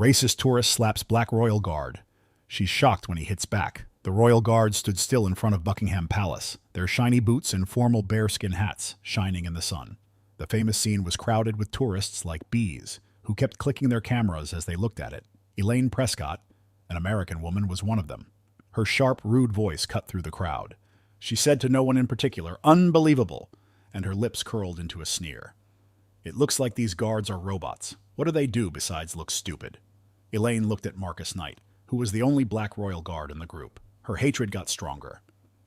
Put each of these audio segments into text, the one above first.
Racist tourist slaps Black Royal Guard. She's shocked when he hits back. The Royal Guard stood still in front of Buckingham Palace, their shiny boots and formal bearskin hats shining in the sun. The famous scene was crowded with tourists like bees, who kept clicking their cameras as they looked at it. Elaine Prescott, an American woman, was one of them. Her sharp, rude voice cut through the crowd. She said to no one in particular, "Unbelievable," and her lips curled into a sneer. "It looks like these guards are robots. What do they do besides look stupid?" Elaine looked at Marcus Knight, who was the only Black Royal Guard in the group. Her hatred got stronger.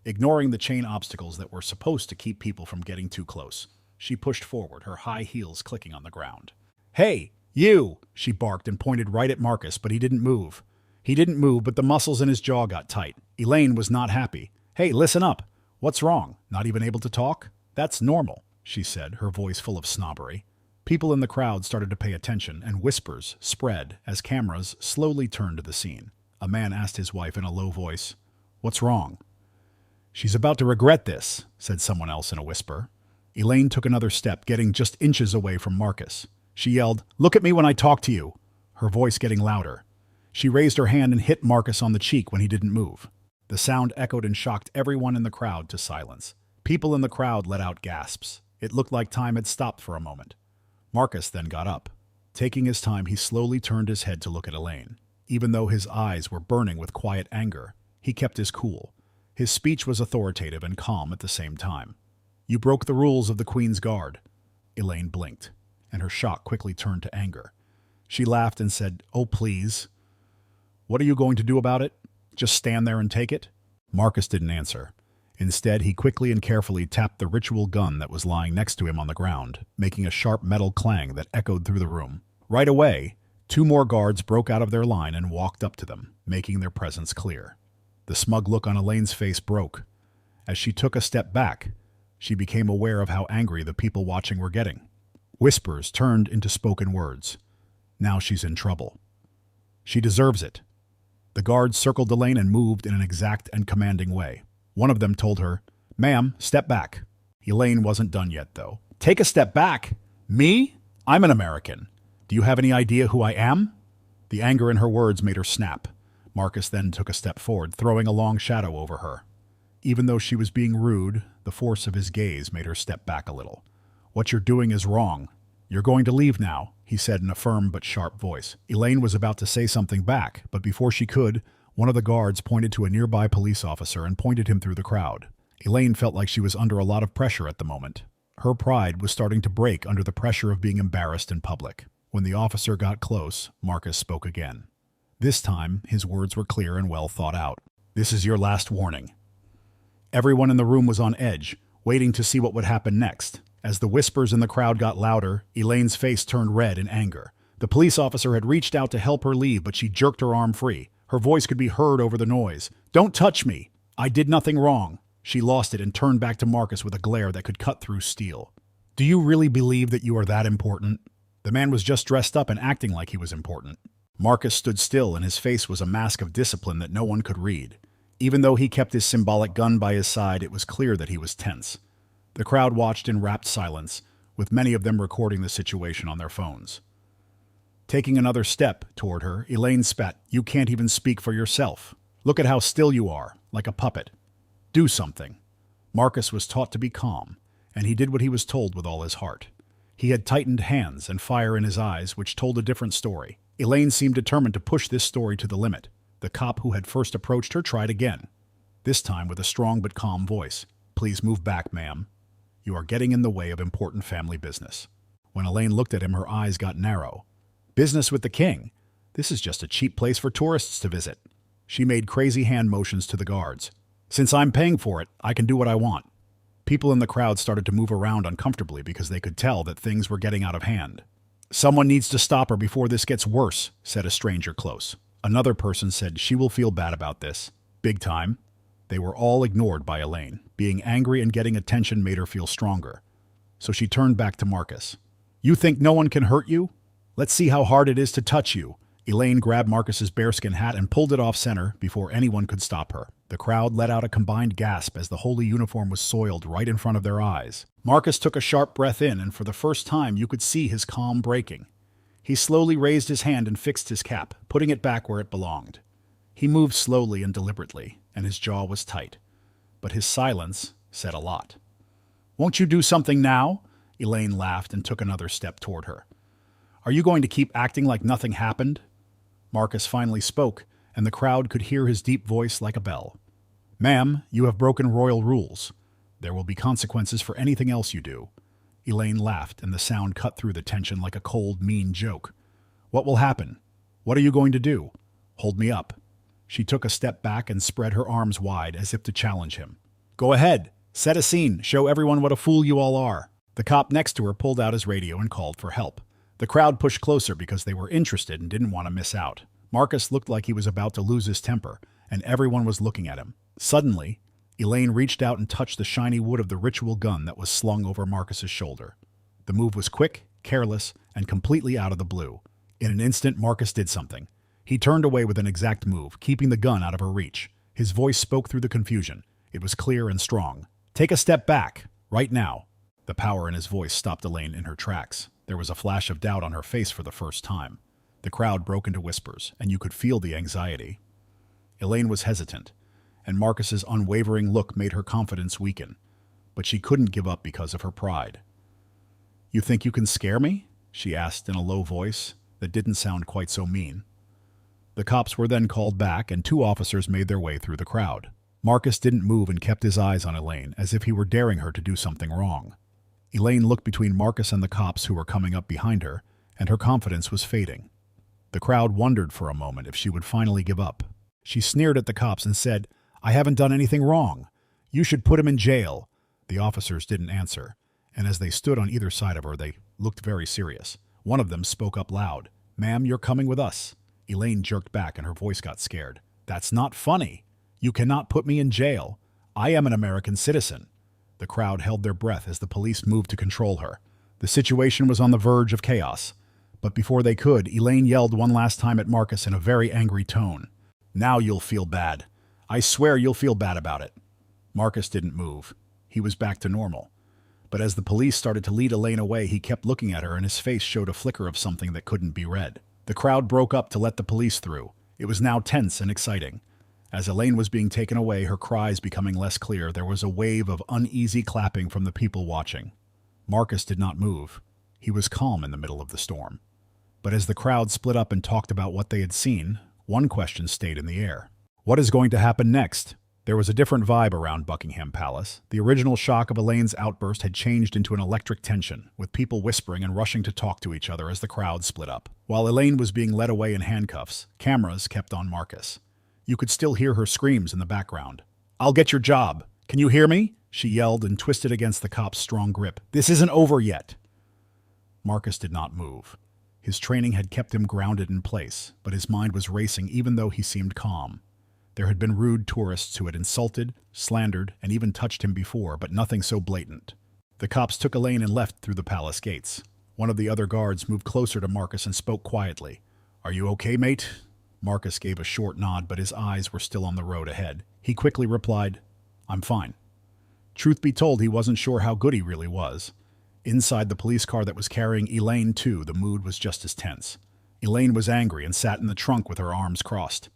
Ignoring the chain obstacles that were supposed to keep people from getting too close, she pushed forward, her high heels clicking on the ground. "Hey, you!" she barked and pointed right at Marcus, but he didn't move. He didn't move, but the muscles in his jaw got tight. Elaine was not happy. "Hey, listen up. What's wrong? Not even able to talk?" "That's normal," she said, her voice full of snobbery. People in the crowd started to pay attention, and whispers spread as cameras slowly turned to the scene. A man asked his wife in a low voice, "What's wrong?" "She's about to regret this," said someone else in a whisper. Elaine took another step, getting just inches away from Marcus. She yelled, "Look at me when I talk to you," her voice getting louder. She raised her hand and hit Marcus on the cheek when he didn't move. The sound echoed and shocked everyone in the crowd to silence. People in the crowd let out gasps. It looked like time had stopped for a moment. Marcus then got up. Taking his time, he slowly turned his head to look at Elaine. Even though his eyes were burning with quiet anger, he kept his cool. His speech was authoritative and calm at the same time. "You broke the rules of the Queen's Guard." Elaine blinked, and her shock quickly turned to anger. She laughed and said, "Oh, please. What are you going to do about it? Just stand there and take it?" Marcus didn't answer. Instead, he quickly and carefully tapped the ritual gun that was lying next to him on the ground, making a sharp metal clang that echoed through the room. Right away, 2 more guards broke out of their line and walked up to them, making their presence clear. The smug look on Elaine's face broke. As she took a step back, she became aware of how angry the people watching were getting. Whispers turned into spoken words. Now she's in trouble. She deserves it. The guards circled Elaine and moved in an exact and commanding way. One of them told her, "Ma'am, step back." Elaine wasn't done yet, though. "Take a step back? Me? I'm an American. Do you have any idea who I am?" The anger in her words made her snap. Marcus then took a step forward, throwing a long shadow over her. Even though she was being rude, the force of his gaze made her step back a little. "What you're doing is wrong. You're going to leave now," he said in a firm but sharp voice. Elaine was about to say something back, but before she could, one of the guards pointed to a nearby police officer and pointed him through the crowd. Elaine felt like she was under a lot of pressure at the moment. Her pride was starting to break under the pressure of being embarrassed in public. When the officer got close, Marcus spoke again. This time, his words were clear and well thought out. "This is your last warning." Everyone in the room was on edge, waiting to see what would happen next. As the whispers in the crowd got louder, Elaine's face turned red in anger. The police officer had reached out to help her leave, but she jerked her arm free. Her voice could be heard over the noise. "Don't touch me! I did nothing wrong." She lost it and turned back to Marcus with a glare that could cut through steel. "Do you really believe that you are that important?" The man was just dressed up and acting like he was important. Marcus stood still, and his face was a mask of discipline that no one could read. Even though he kept his symbolic gun by his side, it was clear that he was tense. The crowd watched in rapt silence, with many of them recording the situation on their phones. Taking another step toward her, Elaine spat, "You can't even speak for yourself. Look at how still you are, like a puppet. Do something." Marcus was taught to be calm, and he did what he was told with all his heart. He had tightened hands and fire in his eyes, which told a different story. Elaine seemed determined to push this story to the limit. The cop who had first approached her tried again, this time with a strong but calm voice. "Please move back, ma'am. You are getting in the way of important family business." When Elaine looked at him, her eyes got narrow. "Business with the king? This is just a cheap place for tourists to visit." She made crazy hand motions to the guards. "Since I'm paying for it, I can do what I want." People in the crowd started to move around uncomfortably because they could tell that things were getting out of hand. "Someone needs to stop her before this gets worse," said a stranger close. Another person said, "She will feel bad about this. Big time." They were all ignored by Elaine. Being angry and getting attention made her feel stronger. So she turned back to Marcus. "You think no one can hurt you? Let's see how hard it is to touch you." Elaine grabbed Marcus's bearskin hat and pulled it off center before anyone could stop her. The crowd let out a combined gasp as the holy uniform was soiled right in front of their eyes. Marcus took a sharp breath in, and for the first time you could see his calm breaking. He slowly raised his hand and fixed his cap, putting it back where it belonged. He moved slowly and deliberately, and his jaw was tight. But his silence said a lot. "Won't you do something now?" Elaine laughed and took another step toward her. "Are you going to keep acting like nothing happened?" Marcus finally spoke, and the crowd could hear his deep voice like a bell. "Ma'am, you have broken royal rules. There will be consequences for anything else you do." Elaine laughed, and the sound cut through the tension like a cold, mean joke. "What will happen? What are you going to do? Hold me up." She took a step back and spread her arms wide as if to challenge him. "Go ahead. Set a scene. Show everyone what a fool you all are." The cop next to her pulled out his radio and called for help. The crowd pushed closer because they were interested and didn't want to miss out. Marcus looked like he was about to lose his temper, and everyone was looking at him. Suddenly, Elaine reached out and touched the shiny wood of the ritual gun that was slung over Marcus's shoulder. The move was quick, careless, and completely out of the blue. In an instant, Marcus did something. He turned away with an exact move, keeping the gun out of her reach. His voice spoke through the confusion. It was clear and strong. "Take a step back, right now." The power in his voice stopped Elaine in her tracks. There was a flash of doubt on her face for the first time. The crowd broke into whispers, and you could feel the anxiety. Elaine was hesitant, and Marcus's unwavering look made her confidence weaken. But she couldn't give up because of her pride. "You think you can scare me?" she asked in a low voice that didn't sound quite so mean. The cops were then called back, and 2 officers made their way through the crowd. Marcus didn't move and kept his eyes on Elaine, as if he were daring her to do something wrong. Elaine looked between Marcus and the cops who were coming up behind her, and her confidence was fading. The crowd wondered for a moment if she would finally give up. She sneered at the cops and said, "I haven't done anything wrong. You should put him in jail." The officers didn't answer, and as they stood on either side of her, they looked very serious. One of them spoke up loud. "Ma'am, you're coming with us." Elaine jerked back and her voice got scared. "That's not funny. You cannot put me in jail. I am an American citizen." The crowd held their breath as the police moved to control her. The situation was on the verge of chaos. But before they could, Elaine yelled one last time at Marcus in a very angry tone. "Now you'll feel bad. I swear you'll feel bad about it." Marcus didn't move. He was back to normal. But as the police started to lead Elaine away, he kept looking at her and his face showed a flicker of something that couldn't be read. The crowd broke up to let the police through. It was now tense and exciting. As Elaine was being taken away, her cries becoming less clear, there was a wave of uneasy clapping from the people watching. Marcus did not move. He was calm in the middle of the storm. But as the crowd split up and talked about what they had seen, one question stayed in the air. What is going to happen next? There was a different vibe around Buckingham Palace. The original shock of Elaine's outburst had changed into an electric tension, with people whispering and rushing to talk to each other as the crowd split up. While Elaine was being led away in handcuffs, cameras kept on Marcus. You could still hear her screams in the background. "I'll get your job. Can you hear me?" she yelled and twisted against the cop's strong grip. "This isn't over yet." Marcus did not move. His training had kept him grounded in place, but his mind was racing even though he seemed calm. There had been rude tourists who had insulted, slandered, and even touched him before, but nothing so blatant. The cops took Elaine and left through the palace gates. One of the other guards moved closer to Marcus and spoke quietly. "Are you okay, mate?" Marcus gave a short nod, but his eyes were still on the road ahead. He quickly replied, "I'm fine." Truth be told, he wasn't sure how good he really was. Inside the police car that was carrying Elaine, too, the mood was just as tense. Elaine was angry and sat in the trunk with her arms crossed.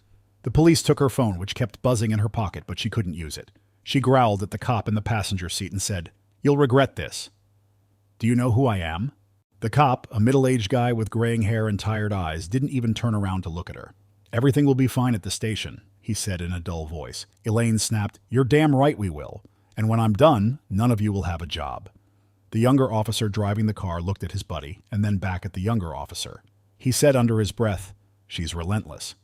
The police took her phone, which kept buzzing in her pocket, but she couldn't use it. She growled at the cop in the passenger seat and said, "You'll regret this." "Do you know who I am?" The cop, a middle-aged guy with graying hair and tired eyes, didn't even turn around to look at her. "Everything will be fine at the station," he said in a dull voice. Elaine snapped, "You're damn right we will. And when I'm done, none of you will have a job." The younger officer driving the car looked at his buddy and then back at the younger officer. He said under his breath, "She's relentless."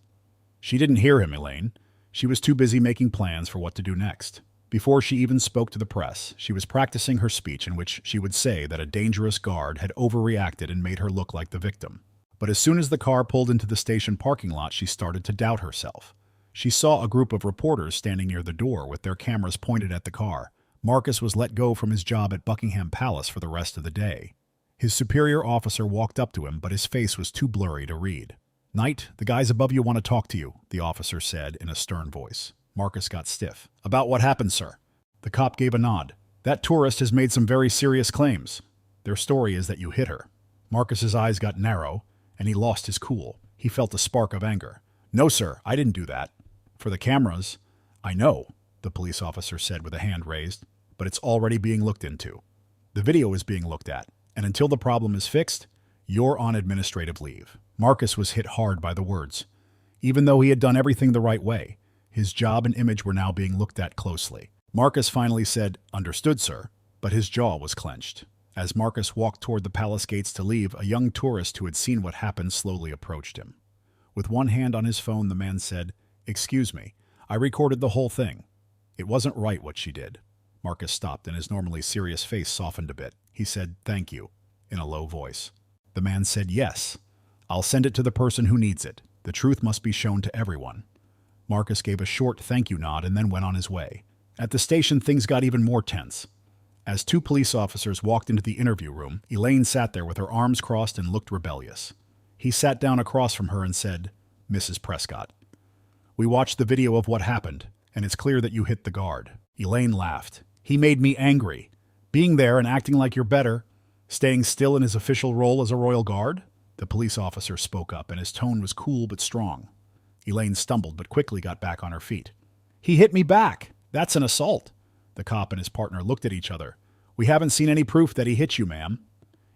She didn't hear him, Elaine. She was too busy making plans for what to do next. Before she even spoke to the press, she was practicing her speech in which she would say that a dangerous guard had overreacted and made her look like the victim. But as soon as the car pulled into the station parking lot, she started to doubt herself. She saw a group of reporters standing near the door with their cameras pointed at the car. Marcus was let go from his job at Buckingham Palace for the rest of the day. His superior officer walked up to him, but his face was too blurry to read. "Knight, the guys above you want to talk to you," the officer said in a stern voice. Marcus got stiff. "About what happened, sir?" The cop gave a nod. "That tourist has made some very serious claims. Their story is that you hit her." Marcus's eyes got narrow, and he lost his cool. He felt a spark of anger. "No, sir, I didn't do that." "For the cameras." "I know," the police officer said with a hand raised, "but it's already being looked into. The video is being looked at, and until the problem is fixed, you're on administrative leave." Marcus was hit hard by the words. Even though he had done everything the right way, his job and image were now being looked at closely. Marcus finally said, "Understood, sir," but his jaw was clenched. As Marcus walked toward the palace gates to leave, a young tourist who had seen what happened slowly approached him. With one hand on his phone, the man said, "Excuse me, I recorded the whole thing. It wasn't right what she did." Marcus stopped, and his normally serious face softened a bit. He said, "Thank you," in a low voice. The man said, "Yes, I'll send it to the person who needs it. The truth must be shown to everyone." Marcus gave a short thank you nod and then went on his way. At the station, things got even more tense. As two police officers walked into the interview room, Elaine sat there with her arms crossed and looked rebellious. He sat down across from her and said, "Mrs. Prescott, we watched the video of what happened, and it's clear that you hit the guard." Elaine laughed. "He made me angry. Being there and acting like you're better, staying still in his official role as a royal guard?" The police officer spoke up, and his tone was cool but strong. Elaine stumbled but quickly got back on her feet. "He hit me back. That's an assault." The cop and his partner looked at each other. "We haven't seen any proof that he hit you, ma'am.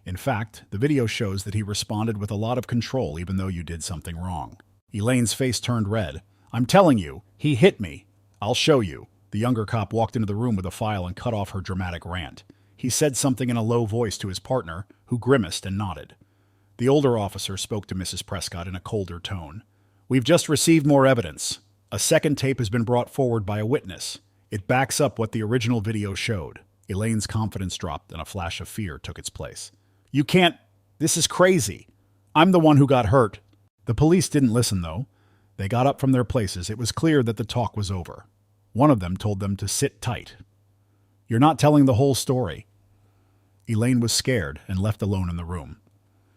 In fact, the video shows that he responded with a lot of control even though you did something wrong." Elaine's face turned red. "I'm telling you, he hit me. I'll show you." The younger cop walked into the room with a file and cut off her dramatic rant. He said something in a low voice to his partner, who grimaced and nodded. The older officer spoke to Mrs. Prescott in a colder tone. "We've just received more evidence. A second tape has been brought forward by a witness. It backs up what the original video showed." Elaine's confidence dropped and a flash of fear took its place. "You can't. This is crazy. I'm the one who got hurt." The police didn't listen, though. They got up from their places. It was clear that the talk was over. One of them told them to sit tight. "You're not telling the whole story." Elaine was scared and left alone in the room.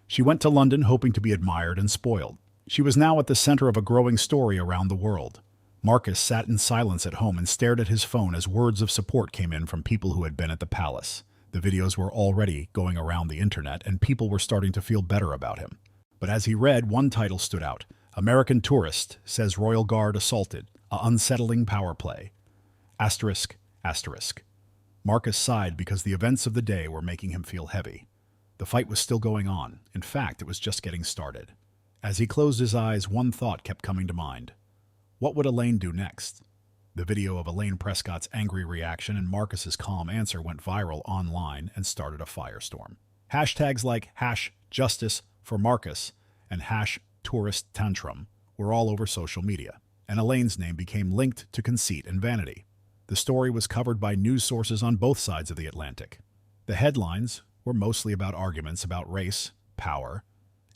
She went to London hoping to be admired and spoiled. She was now at the center of a growing story around the world. Marcus sat in silence at home and stared at his phone as words of support came in from people who had been at the palace. The videos were already going around the internet, and people were starting to feel better about him. But as he read, one title stood out. "American Tourist Says Royal Guard Assaulted. A Unsettling Power Play." Asterisk, asterisk. Marcus sighed because the events of the day were making him feel heavy. The fight was still going on. In fact, it was just getting started. As he closed his eyes, one thought kept coming to mind. What would Elaine do next? The video of Elaine Prescott's angry reaction and Marcus's calm answer went viral online and started a firestorm. Hashtags like #JusticeForMarcus and #TouristTantrum were all over social media, and Elaine's name became linked to conceit and vanity. The story was covered by news sources on both sides of the Atlantic. The headlines were mostly about arguments about race, power,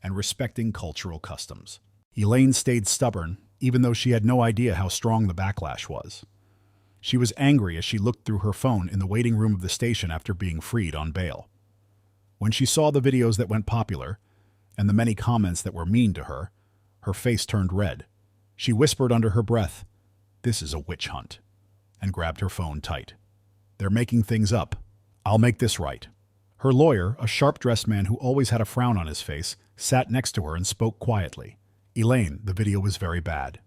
and respecting cultural customs. Elaine stayed stubborn, even though she had no idea how strong the backlash was. She was angry as she looked through her phone in the waiting room of the station after being freed on bail. When she saw the videos that went popular, and the many comments that were mean to her, her face turned red. She whispered under her breath, "This is a witch hunt," and grabbed her phone tight. "They're making things up. I'll make this right." Her lawyer, a sharp-dressed man who always had a frown on his face, sat next to her and spoke quietly. "Elaine, the video was very bad.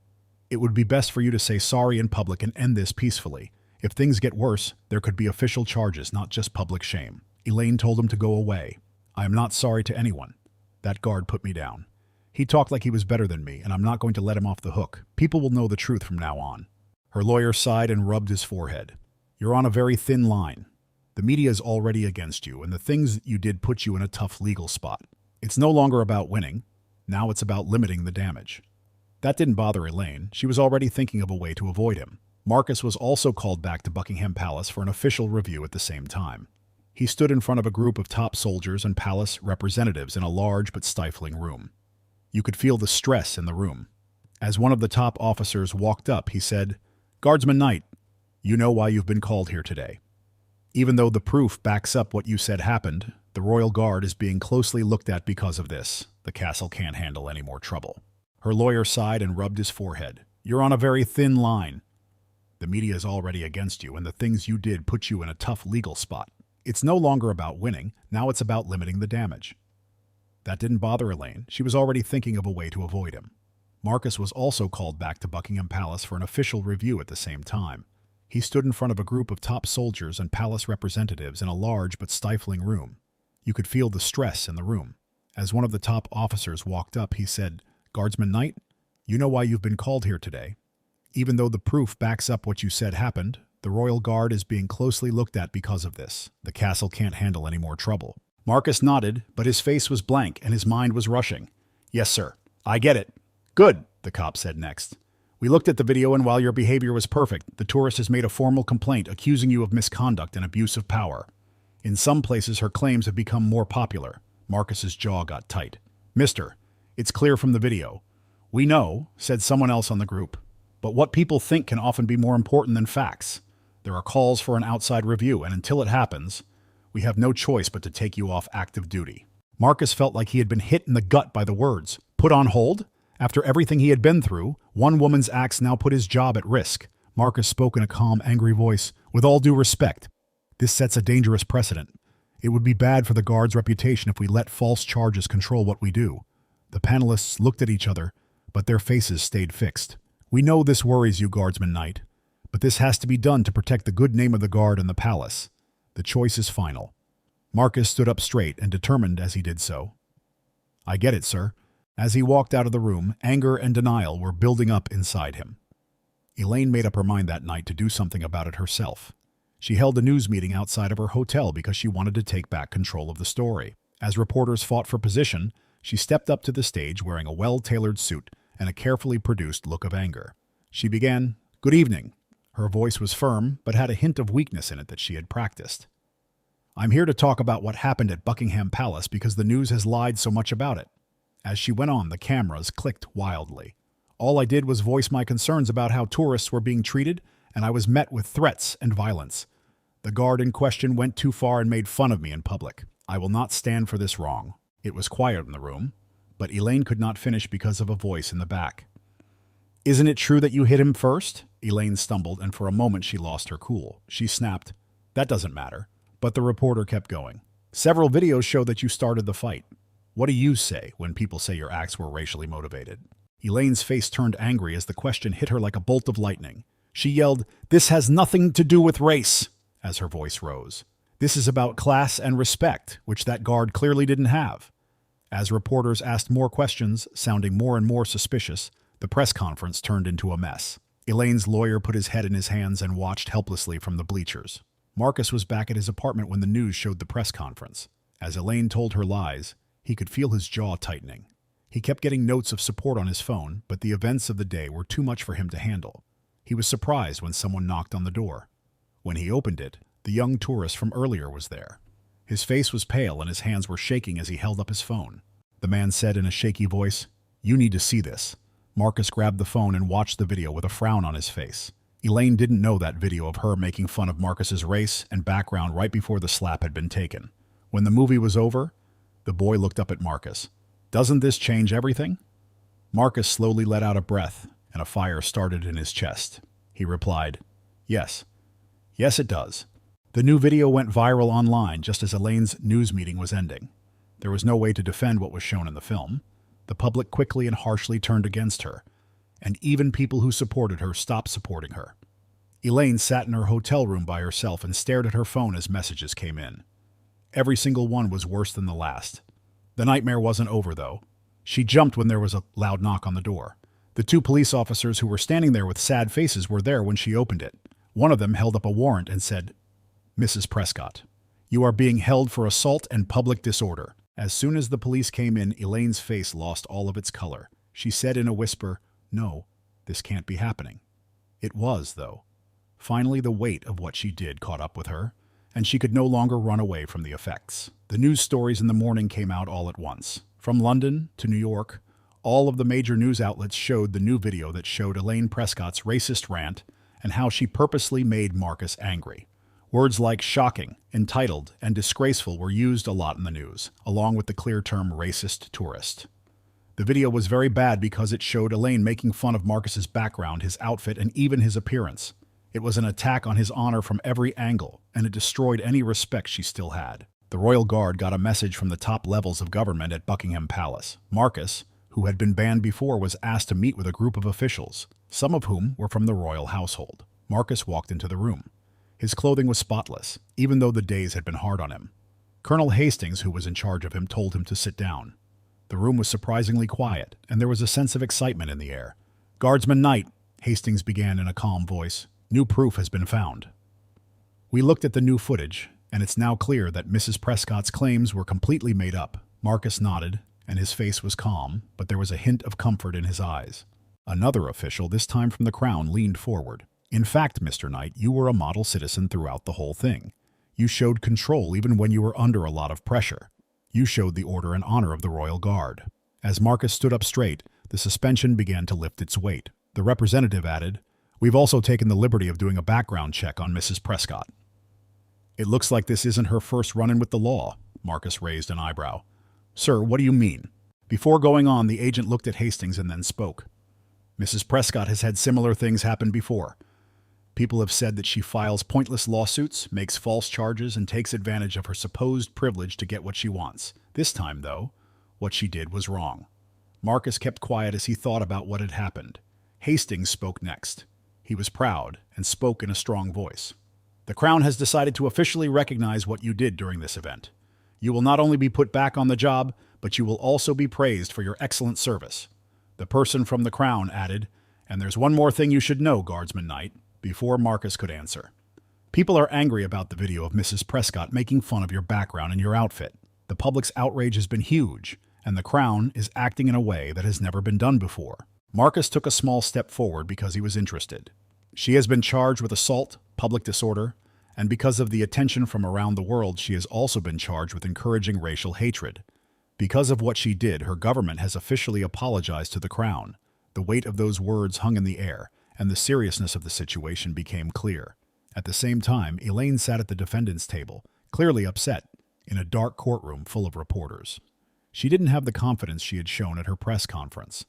It would be best for you to say sorry in public and end this peacefully. If things get worse, there could be official charges, not just public shame." Elaine told him to go away. "I am not sorry to anyone. That guard put me down. He talked like he was better than me, and I'm not going to let him off the hook. People will know the truth from now on." Her lawyer sighed and rubbed his forehead. "You're on a very thin line. The media is already against you, and the things that you did put you in a tough legal spot. It's no longer about winning. Now it's about limiting the damage." That didn't bother Elaine. She was already thinking of a way to avoid him. Marcus was also called back to Buckingham Palace for an official review at the same time. He stood in front of a group of top soldiers and palace representatives in a large but stifling room. You could feel the stress in the room. As one of the top officers walked up, he said, "Guardsman Knight, you know why you've been called here today. Even though the proof backs up what you said happened, the Royal Guard is being closely looked at because of this. The castle can't handle any more trouble." Her lawyer sighed and rubbed his forehead. "You're on a very thin line. The media is already against you, and the things you did put you in a tough legal spot. It's no longer about winning. Now it's about limiting the damage." That didn't bother Elaine. She was already thinking of a way to avoid him. Marcus was also called back to Buckingham Palace for an official review at the same time. He stood in front of a group of top soldiers and palace representatives in a large but stifling room. You could feel the stress in the room. As one of the top officers walked up, he said, "Guardsman Knight, you know why you've been called here today. Even though the proof backs up what you said happened, the Royal Guard is being closely looked at because of this. The castle can't handle any more trouble." Marcus nodded, but his face was blank and his mind was rushing. "Yes, sir. I get it." "Good," the cop said next. "We looked at the video, and while your behavior was perfect, the tourist has made a formal complaint accusing you of misconduct and abuse of power. In some places, her claims have become more popular." Marcus's jaw got tight. "Mister, it's clear from the video." "We know," said someone else on the group. "But what people think can often be more important than facts. There are calls for an outside review, and until it happens, we have no choice but to take you off active duty." Marcus felt like he had been hit in the gut by the words. Put on hold? After everything he had been through, one woman's acts now put his job at risk. Marcus spoke in a calm, angry voice. "With all due respect, this sets a dangerous precedent. It would be bad for the Guard's reputation if we let false charges control what we do." The panelists looked at each other, but their faces stayed fixed. "We know this worries you, Guardsman Knight, but this has to be done to protect the good name of the Guard and the palace. The choice is final." Marcus stood up straight and determined as he did so. "I get it, sir." As he walked out of the room, anger and denial were building up inside him. Elaine made up her mind that night to do something about it herself. She held a news meeting outside of her hotel because she wanted to take back control of the story. As reporters fought for position, she stepped up to the stage wearing a well-tailored suit and a carefully produced look of anger. She began, "Good evening." Her voice was firm, but had a hint of weakness in it that she had practiced. "I'm here to talk about what happened at Buckingham Palace because the news has lied so much about it." As she went on, the cameras clicked wildly. "All I did was voice my concerns about how tourists were being treated, and I was met with threats and violence. The Guard in question went too far and made fun of me in public. I will not stand for this wrong." It was quiet in the room, but Elaine could not finish because of a voice in the back. "Isn't it true that you hit him first?" Elaine stumbled, and for a moment she lost her cool. She snapped, "That doesn't matter." But the reporter kept going. "Several videos show that you started the fight. What do you say when people say your acts were racially motivated?" Elaine's face turned angry as the question hit her like a bolt of lightning. She yelled, "This has nothing to do with race," as her voice rose. "This is about class and respect, which that Guard clearly didn't have." As reporters asked more questions, sounding more and more suspicious, the press conference turned into a mess. Elaine's lawyer put his head in his hands and watched helplessly from the bleachers. Marcus was back at his apartment when the news showed the press conference. As Elaine told her lies, he could feel his jaw tightening. He kept getting notes of support on his phone, but the events of the day were too much for him to handle. He was surprised when someone knocked on the door. When he opened it, the young tourist from earlier was there. His face was pale and his hands were shaking as he held up his phone. The man said in a shaky voice, "You need to see this." Marcus grabbed the phone and watched the video with a frown on his face. Elaine didn't know that video of her making fun of Marcus's race and background right before the slap had been taken. When the movie was over, the boy looked up at Marcus. "Doesn't this change everything?" Marcus slowly let out a breath, and a fire started in his chest. He replied, "Yes. Yes, it does." The new video went viral online just as Elaine's news meeting was ending. There was no way to defend what was shown in the film. The public quickly and harshly turned against her, and even people who supported her stopped supporting her. Elaine sat in her hotel room by herself and stared at her phone as messages came in. Every single one was worse than the last. The nightmare wasn't over, though. She jumped when there was a loud knock on the door. The two police officers who were standing there with sad faces were there when she opened it. One of them held up a warrant and said, "Mrs. Prescott, you are being held for assault and public disorder." As soon as the police came in, Elaine's face lost all of its color. She said in a whisper, "No, this can't be happening." It was, though. Finally, the weight of what she did caught up with her, and she could no longer run away from the effects. The news stories in the morning came out all at once. From London to New York, all of the major news outlets showed the new video that showed Elaine Prescott's racist rant and how she purposely made Marcus angry. Words like shocking, entitled, and disgraceful were used a lot in the news, along with the clear term racist tourist. The video was very bad because it showed Elaine making fun of Marcus's background, his outfit, and even his appearance. It was an attack on his honor from every angle, and it destroyed any respect she still had. The royal guard got a message from the top levels of government at Buckingham Palace. Marcus, who had been banned before, was asked to meet with a group of officials, some of whom were from the royal household. Marcus walked into the room. His clothing was spotless, even though the days had been hard on him. Colonel Hastings, who was in charge of him, told him to sit down. The room was surprisingly quiet, and there was a sense of excitement in the air. "Guardsman Knight," Hastings began in a calm voice, "new proof has been found. We looked at the new footage, and it's now clear that Mrs. Prescott's claims were completely made up." Marcus nodded, and his face was calm, but there was a hint of comfort in his eyes. Another official, this time from the Crown, leaned forward. "In fact, Mr. Knight, you were a model citizen throughout the whole thing. You showed control even when you were under a lot of pressure. You showed the order and honor of the Royal Guard." As Marcus stood up straight, the suspension began to lift its weight. The representative added, "We've also taken the liberty of doing a background check on Mrs. Prescott." "It looks like this isn't her first run-in with the law." Marcus raised an eyebrow. "Sir, what do you mean?" Before going on, the agent looked at Hastings and then spoke. "Mrs. Prescott has had similar things happen before. People have said that she files pointless lawsuits, makes false charges, and takes advantage of her supposed privilege to get what she wants. This time, though, what she did was wrong." Marcus kept quiet as he thought about what had happened. Hastings spoke next. He was proud and spoke in a strong voice. "The Crown has decided to officially recognize what you did during this event. You will not only be put back on the job, but you will also be praised for your excellent service." The person from the Crown added, "And there's one more thing you should know, Guardsman Knight," before Marcus could answer. "People are angry about the video of Mrs. Prescott making fun of your background and your outfit. The public's outrage has been huge, and the Crown is acting in a way that has never been done before." Marcus took a small step forward because he was interested. "She has been charged with assault, public disorder, and because of the attention from around the world, she has also been charged with encouraging racial hatred. Because of what she did, her government has officially apologized to the Crown." The weight of those words hung in the air, and the seriousness of the situation became clear. At the same time, Elaine sat at the defendant's table, clearly upset, in a dark courtroom full of reporters. She didn't have the confidence she had shown at her press conference.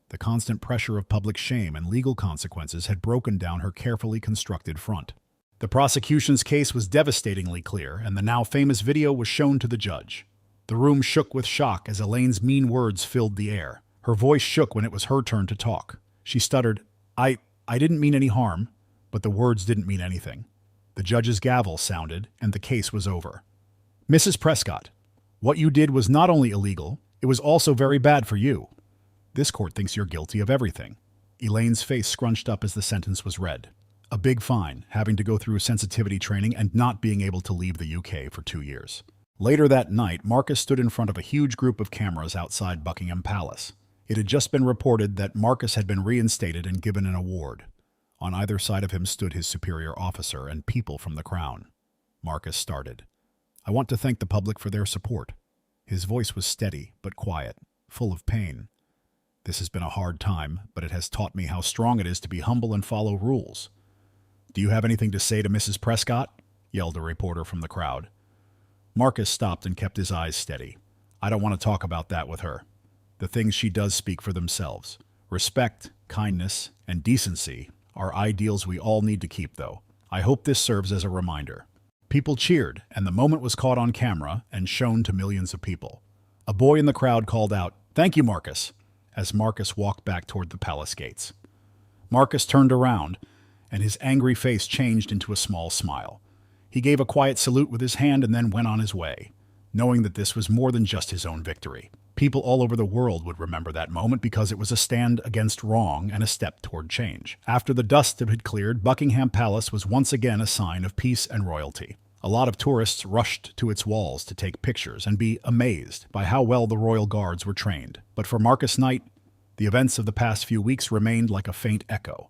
The constant pressure of public shame and legal consequences had broken down her carefully constructed front. The prosecution's case was devastatingly clear, and the now famous video was shown to the judge. The room shook with shock as Elaine's mean words filled the air. Her voice shook when it was her turn to talk. She stuttered, I didn't mean any harm," but the words didn't mean anything. The judge's gavel sounded, and the case was over. "Mrs. Prescott, what you did was not only illegal, it was also very bad for you. This court thinks you're guilty of everything." Elaine's face scrunched up as the sentence was read. A big fine, having to go through sensitivity training, and not being able to leave the UK for 2 years. Later that night, Marcus stood in front of a huge group of cameras outside Buckingham Palace. It had just been reported that Marcus had been reinstated and given an award. On either side of him stood his superior officer and people from the Crown. Marcus started. "I want to thank the public for their support." His voice was steady but quiet, full of pain. "This has been a hard time, but it has taught me how strong it is to be humble and follow rules." "Do you have anything to say to Mrs. Prescott?" yelled a reporter from the crowd. Marcus stopped and kept his eyes steady. "I don't want to talk about that with her. The things she does speak for themselves. Respect, kindness, and decency are ideals we all need to keep, though. I hope this serves as a reminder." People cheered, and the moment was caught on camera and shown to millions of people. A boy in the crowd called out, "Thank you, Marcus," as Marcus walked back toward the palace gates. Marcus turned around, and his angry face changed into a small smile. He gave a quiet salute with his hand and then went on his way, knowing that this was more than just his own victory. People all over the world would remember that moment because it was a stand against wrong and a step toward change. After the dust had cleared, Buckingham Palace was once again a sign of peace and royalty. A lot of tourists rushed to its walls to take pictures and be amazed by how well the royal guards were trained. But for Marcus Knight, the events of the past few weeks remained like a faint echo.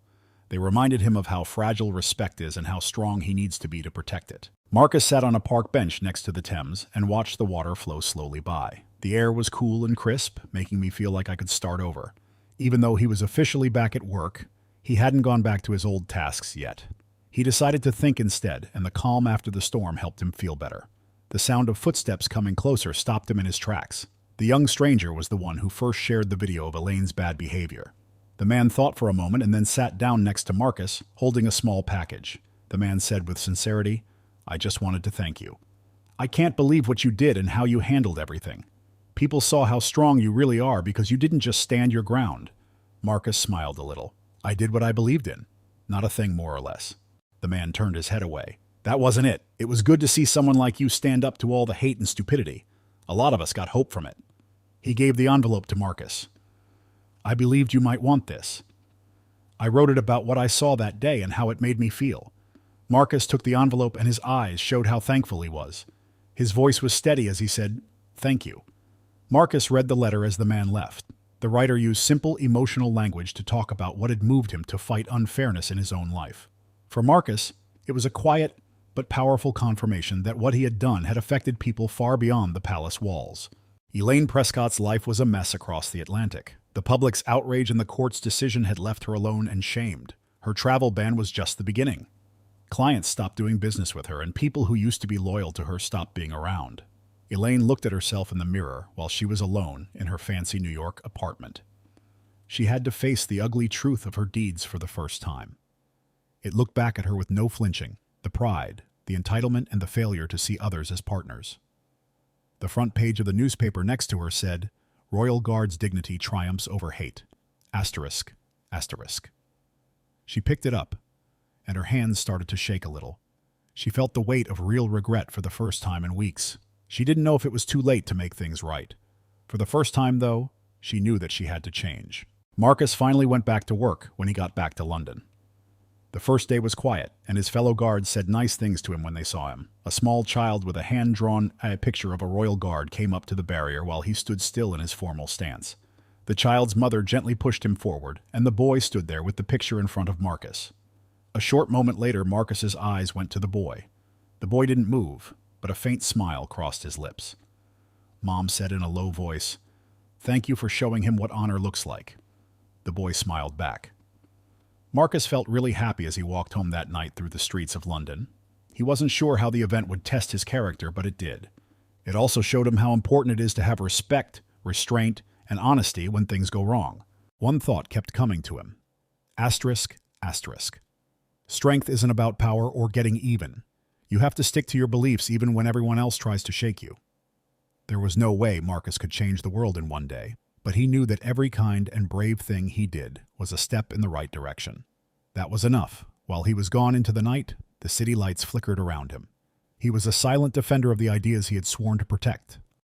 They reminded him of how fragile respect is and how strong he needs to be to protect it. Marcus sat on a park bench next to the Thames and watched the water flow slowly by. The air was cool and crisp, making me feel like I could start over. Even though he was officially back at work, he hadn't gone back to his old tasks yet. He decided to think instead, and the calm after the storm helped him feel better. The sound of footsteps coming closer stopped him in his tracks. The young stranger was the one who first shared the video of Elaine's bad behavior. The man thought for a moment and then sat down next to Marcus, holding a small package. The man said with sincerity, "I just wanted to thank you. I can't believe what you did and how you handled everything. People saw how strong you really are because you didn't just stand your ground. Marcus smiled a little. I did what I believed in. Not a thing more or less. The man turned his head away. That wasn't it. It was good to see someone like you stand up to all the hate and stupidity. A lot of us got hope from it. He gave the envelope to Marcus. I believed you might want this. I wrote it about what I saw that day and how it made me feel. Marcus took the envelope and his eyes showed how thankful he was. His voice was steady as he said, "Thank you." Marcus read the letter as the man left. The writer used simple, emotional language to talk about what had moved him to fight unfairness in his own life. For Marcus, it was a quiet but powerful confirmation that what he had done had affected people far beyond the palace walls. Elaine Prescott's life was a mess across the Atlantic. The public's outrage and the court's decision had left her alone and shamed. Her travel ban was just the beginning. Clients stopped doing business with her, and people who used to be loyal to her stopped being around. Elaine looked at herself in the mirror while she was alone in her fancy New York apartment. She had to face the ugly truth of her deeds for the first time. It looked back at her with no flinching, the pride, the entitlement, and the failure to see others as partners. The front page of the newspaper next to her said, "Royal Guard's dignity triumphs over hate. Asterisk, asterisk." She picked it up, and her hands started to shake a little. She felt the weight of real regret for the first time in weeks. She didn't know if it was too late to make things right. For the first time, though, she knew that she had to change. Marcus finally went back to work when he got back to London. The first day was quiet, and his fellow guards said nice things to him when they saw him. A small child with a hand-drawn picture of a royal guard came up to the barrier while he stood still in his formal stance. The child's mother gently pushed him forward, and the boy stood there with the picture in front of Marcus. A short moment later, Marcus's eyes went to the boy. The boy didn't move, but a faint smile crossed his lips. Mom said in a low voice, "Thank you for showing him what honor looks like." The boy smiled back. Marcus felt really happy as he walked home that night through the streets of London. He wasn't sure how the event would test his character, but it did. It also showed him how important it is to have respect, restraint, and honesty when things go wrong. One thought kept coming to him. Asterisk, asterisk. Strength isn't about power or getting even. You have to stick to your beliefs even when everyone else tries to shake you. There was no way Marcus could change the world in one day, but he knew that every kind and brave thing he did was a step in the right direction. That was enough. While he was gone into the night, the city lights flickered around him. He was a silent defender of the ideas he had sworn to protect,